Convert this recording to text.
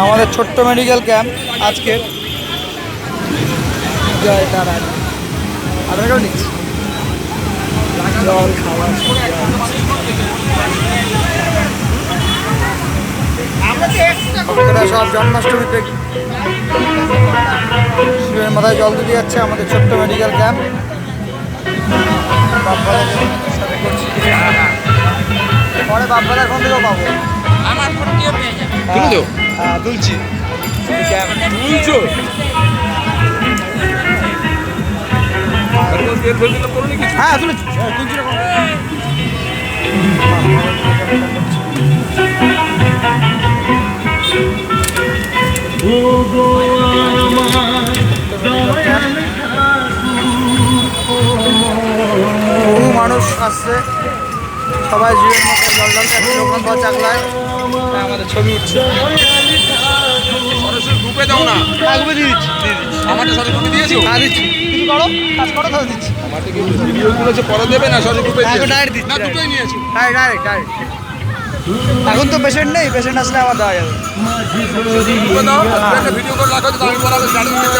আমাদের ছোট্ট medical camp আজকের জল খাওয়া সব জন্মাষ্টমীতে শিবের মাথায় জল দিতে যাচ্ছে আমাদের ছোট্ট মেডিকেল ক্যাম্প। পরে বাপ্পাদার ফোন থেকেও পাবো। আমার ফোন দিয়ে পেয়ে যাবে। হ্যাঁ তুলছি। তুলছো? হ্যাঁ তুলেছি তুলছি। বহু মানুষ আসছে, সবাই জীবের মতো জল ঢালতে লোকনাথ বাবা চাকলায়। আমাদের ছবি উঠছে। সরাসরি গ্রুপে দাও না। গ্রুপে দিয়ে দিচ্ছি। আমারটা সরাসরি গ্রুপে দিয়েছো? হ্যাঁ দিচ্ছি। কিছু করো, কাজ করো তাহলে দিচ্ছি। আমার থেকে ভিডিও গুলো পরে দেবে না, সরাসরি গ্রুপে দিয়েছো? ডাইরেক্ট দিচ্ছি। না দুটোই নিয়েছো? ডাইরেক্ট। এখন তো পেশেন্ট নেই, পেশেন্ট আসলে আবার দেওয়া যাবে। গ্রুপে দাও, একটা ভিডিও করে রাখো, আমি পরে আবার গাড়ি